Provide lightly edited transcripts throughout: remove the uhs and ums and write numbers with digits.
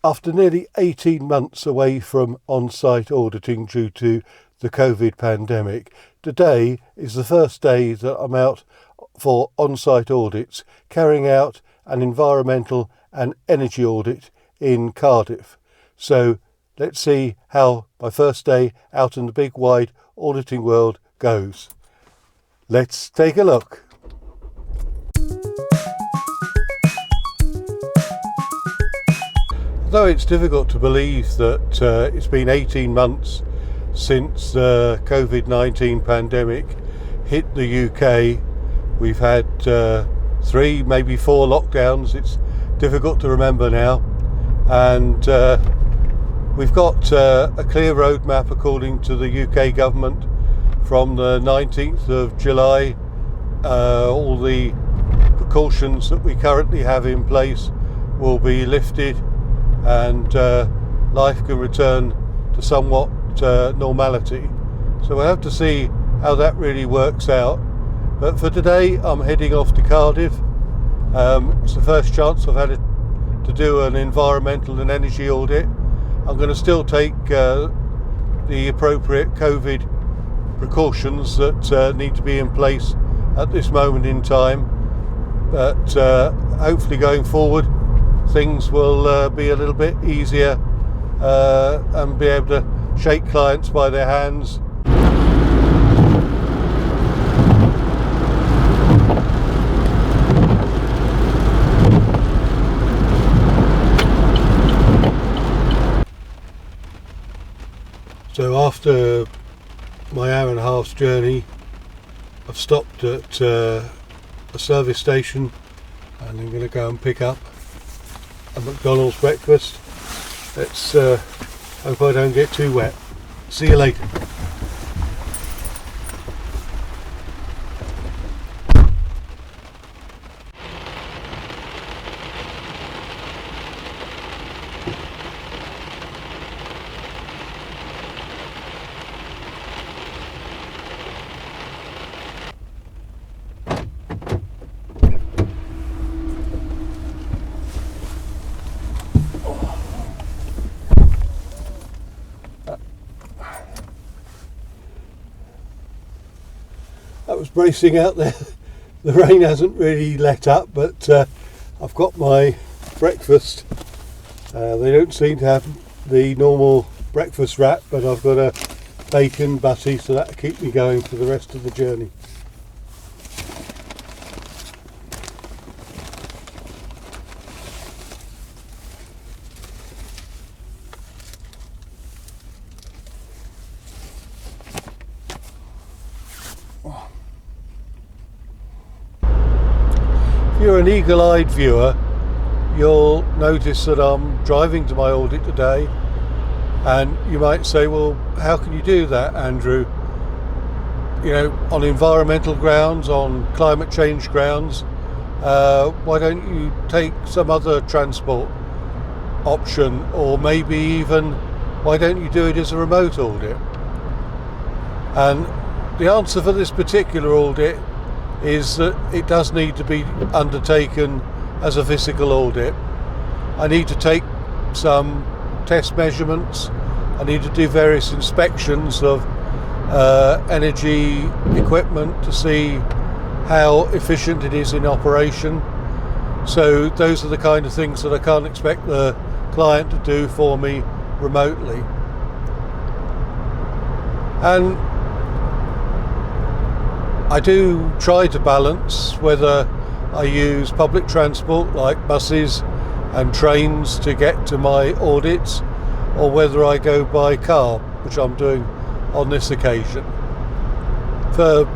After nearly 18 months away from on-site auditing due to the COVID pandemic, today is the first day that I'm out for on-site audits, carrying out an environmental and energy audit in Cardiff. So let's see how my first day out in the big wide auditing world goes. Let's take a look. Though it's difficult to believe that it's been 18 months since the COVID-19 pandemic hit the UK, we've had 3, maybe 4 lockdowns. It's difficult to remember now, and we've got a clear roadmap according to the UK government. From the 19th of July, all the precautions that we currently have in place will be lifted, and life can return to somewhat normality. So we'll have to see how that really works out. But for today, I'm heading off to Cardiff. It's the first chance I've had to do an environmental and energy audit. I'm going to still take the appropriate COVID precautions that need to be in place at this moment in time. But hopefully going forward, things will be a little bit easier and be able to shake clients by their hands. So after my hour and a half's journey, I've stopped at a service station, and I'm going to go and pick up a McDonald's breakfast. Let's hope I don't get too wet. See you later. That was bracing out there. The rain hasn't really let up, but I've got my breakfast. They don't seem to have the normal breakfast wrap, but I've got a bacon butty, so that'll keep me going for the rest of the journey. If you're an eagle-eyed viewer, you'll notice that I'm driving to my audit today, and you might say, well, how can you do that, Andrew? You know, on environmental grounds, on climate change grounds, why don't you take some other transport option, or maybe even why don't you do it as a remote audit? And the answer for this particular audit is that it does need to be undertaken as a physical audit. I need to take some test measurements. I need to do various inspections of energy equipment to see how efficient it is in operation. So those are the kind of things that I can't expect the client to do for me remotely. And I do try to balance whether I use public transport like buses and trains to get to my audits, or whether I go by car, which I'm doing on this occasion. For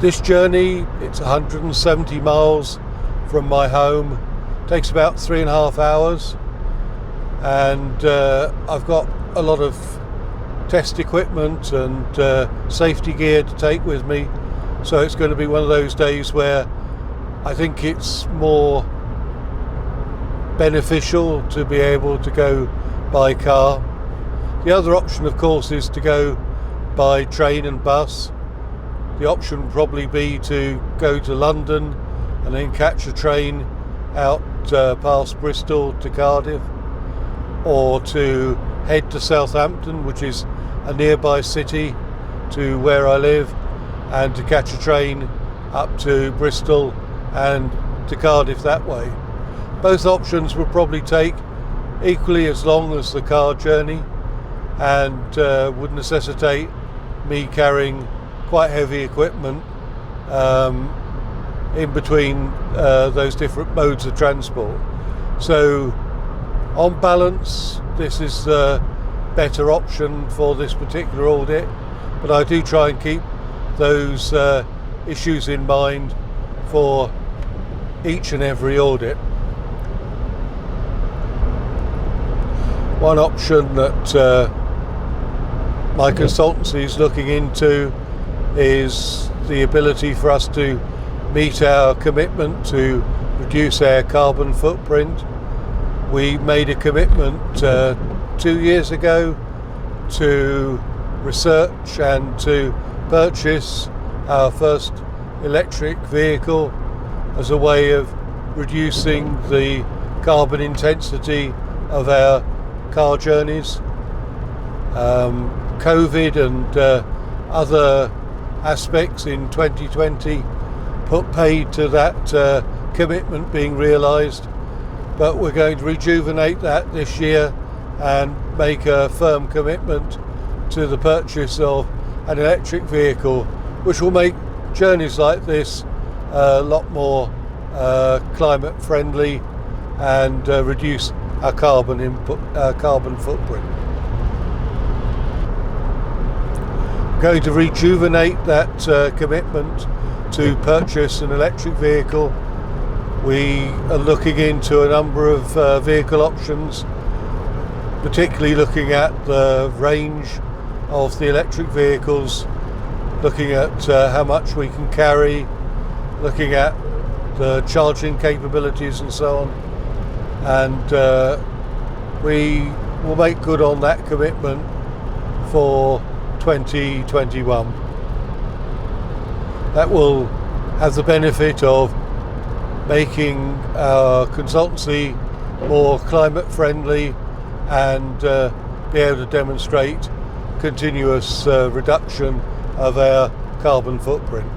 this journey, it's 170 miles from my home. It takes about 3.5 hours, and I've got a lot of test equipment and safety gear to take with me, so it's going to be one of those days where I think it's more beneficial to be able to go by car. The other option, of course, is to go by train and bus. The option would probably be to go to London and then catch a train out past Bristol to Cardiff. or to head to Southampton, which is a nearby city to where I live, and to catch a train up to Bristol and to Cardiff that way. Both options would probably take equally as long as the car journey, and would necessitate me carrying quite heavy equipment in between those different modes of transport. So on balance, this is the better option for this particular audit, but I do try and keep those issues in mind for each and every audit. One option that my consultancy is looking into is the ability for us to meet our commitment to reduce our carbon footprint. We made a commitment 2 years ago to research and to purchase our first electric vehicle as a way of reducing the carbon intensity of our car journeys. COVID and other aspects in 2020 put paid to that commitment being realised, but we're going to rejuvenate that this year and make a firm commitment to the purchase of an electric vehicle, which will make journeys like this a lot more climate friendly and reduce our carbon footprint. Going to rejuvenate that commitment to purchase an electric vehicle. We are looking into a number of vehicle options, particularly looking at the range of the electric vehicles, looking at how much we can carry, looking at the charging capabilities and so on, and we will make good on that commitment for 2021. That will have the benefit of making our consultancy more climate friendly and be able to demonstrate continuous reduction of our carbon footprint.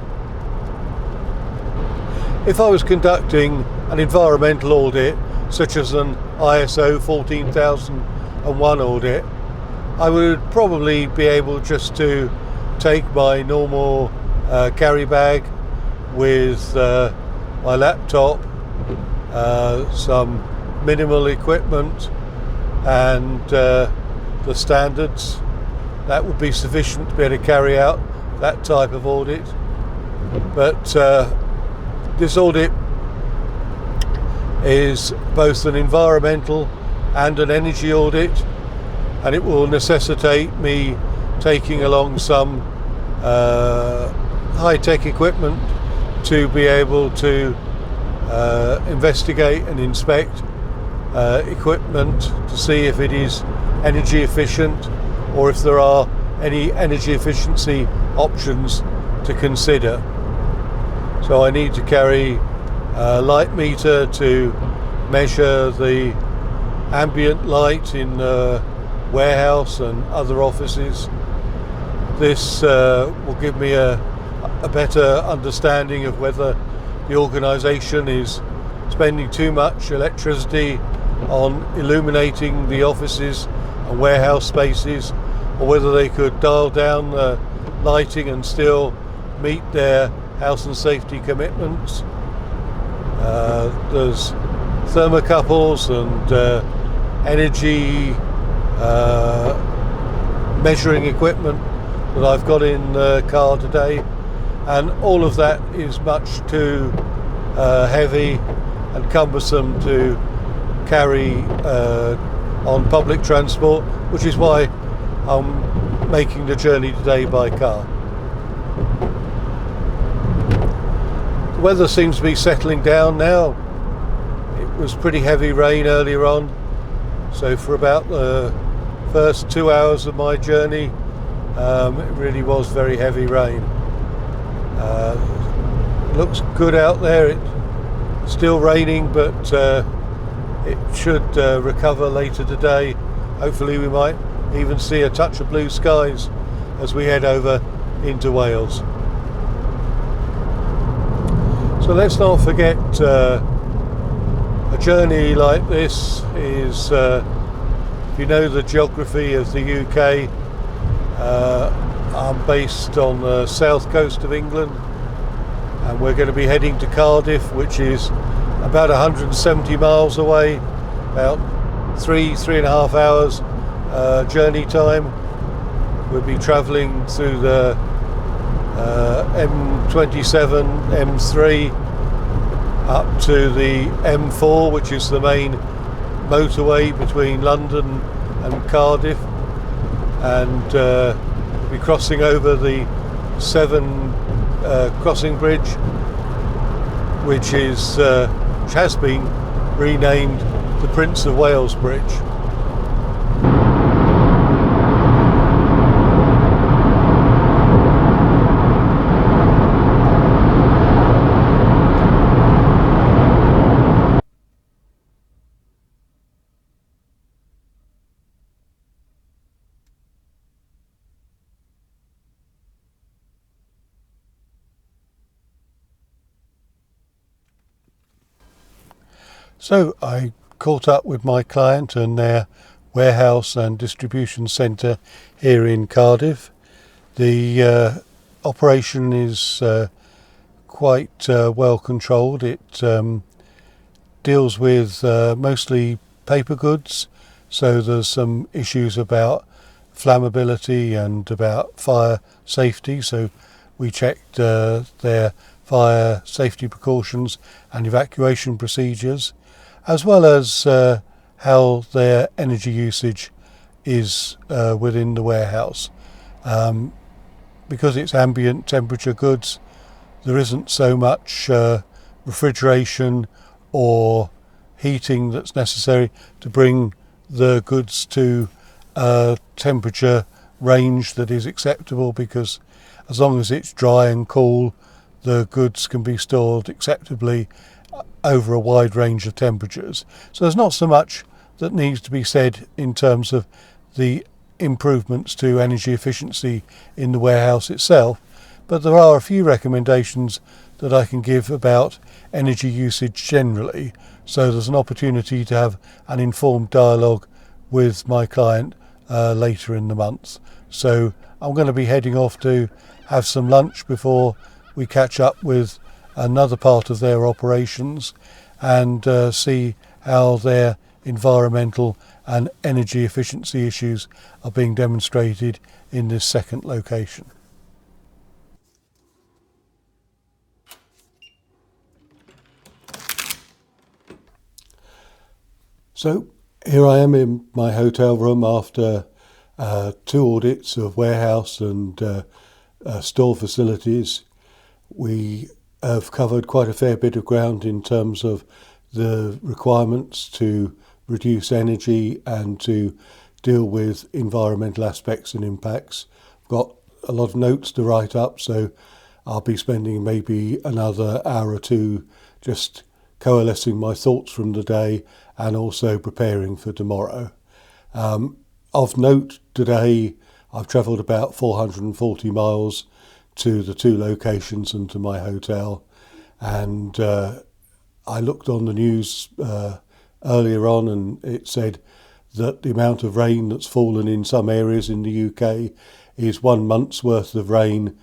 If I was conducting an environmental audit, such as an ISO 14001 audit, I would probably be able just to take my normal carry bag with my laptop, some minimal equipment, and the standards. That would be sufficient to be able to carry out that type of audit. But this audit is both an environmental and an energy audit, and it will necessitate me taking along some high-tech equipment to be able to investigate and inspect equipment to see if it is energy efficient or if there are any energy efficiency options to consider. So I need to carry a light meter to measure the ambient light in warehouse and other offices. This will give me a better understanding of whether the organisation is spending too much electricity on illuminating the offices and warehouse spaces, or whether they could dial down the lighting and still meet their health and safety commitments. There's thermocouples and energy measuring equipment that I've got in the car today, and all of that is much too heavy and cumbersome to carry on public transport, which is why I'm making the journey today by car. The weather seems to be settling down now. It was pretty heavy rain earlier on, so for about the first 2 hours of my journey, it really was very heavy rain. Looks good out there. It's still raining, but it should recover later today. Hopefully we might even see a touch of blue skies as we head over into Wales. So let's not forget, a journey like this is, if you know the geography of the UK, I'm based on the south coast of England, and we're going to be heading to Cardiff, which is about 170 miles away, about three and a half hours journey time. We'll be travelling through the M27, M3 up to the M4, which is the main motorway between London and Cardiff, and we'll be crossing over the Severn crossing bridge, which has been renamed the Prince of Wales Bridge. So I caught up with my client and their warehouse and distribution centre here in Cardiff. The operation is quite well controlled. It deals with mostly paper goods, so there's some issues about flammability and about fire safety, so we checked their fire safety precautions and evacuation procedures, as well as how their energy usage is within the warehouse. Because it's ambient temperature goods, there isn't so much refrigeration or heating that's necessary to bring the goods to a temperature range that is acceptable, because as long as it's dry and cool, the goods can be stored acceptably over a wide range of temperatures. So there's not so much that needs to be said in terms of the improvements to energy efficiency in the warehouse itself, but there are a few recommendations that I can give about energy usage generally, so there's an opportunity to have an informed dialogue with my client later in the month. So I'm going to be heading off to have some lunch before we catch up with another part of their operations and see how their environmental and energy efficiency issues are being demonstrated in this second location. So here I am in my hotel room after 2 audits of warehouse and store facilities. We have covered quite a fair bit of ground in terms of the requirements to reduce energy and to deal with environmental aspects and impacts. I've got a lot of notes to write up, so I'll be spending maybe another hour or two just coalescing my thoughts from the day and also preparing for tomorrow. Of note today, I've travelled about 440 miles to the 2 locations and to my hotel, and I looked on the news earlier on, and it said that the amount of rain that's fallen in some areas in the UK is 1 month's worth of rain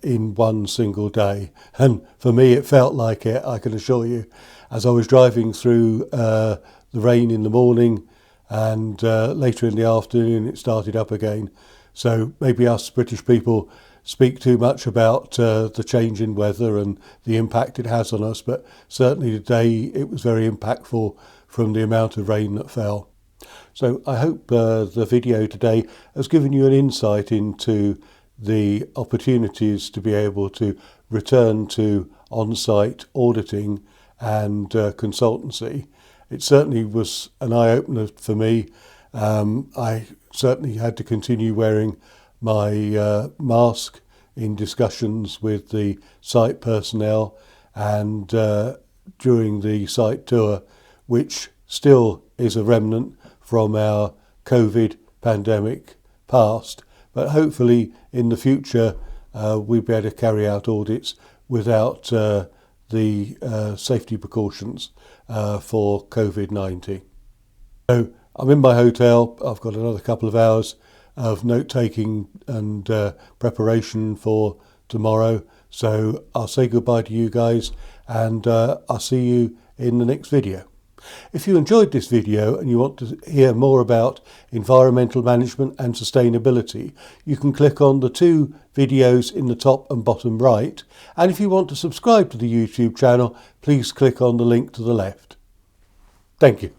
in one single day. And for me it felt like it, I can assure you, as I was driving through the rain in the morning, and later in the afternoon it started up again. So maybe us British people speak too much about the change in weather and the impact it has on us, but certainly today it was very impactful from the amount of rain that fell. So I hope the video today has given you an insight into the opportunities to be able to return to on-site auditing and consultancy. It certainly was an eye-opener for me. I certainly had to continue wearing my mask in discussions with the site personnel and during the site tour, which still is a remnant from our COVID pandemic past, but hopefully in the future we'll be able to carry out audits without the safety precautions for COVID-19. So I'm in my hotel. I've got another couple of hours of note-taking and preparation for tomorrow. So I'll say goodbye to you guys, and I'll see you in the next video. If you enjoyed this video and you want to hear more about environmental management and sustainability, you can click on the 2 videos in the top and bottom right. And if you want to subscribe to the YouTube channel, please click on the link to the left. Thank you.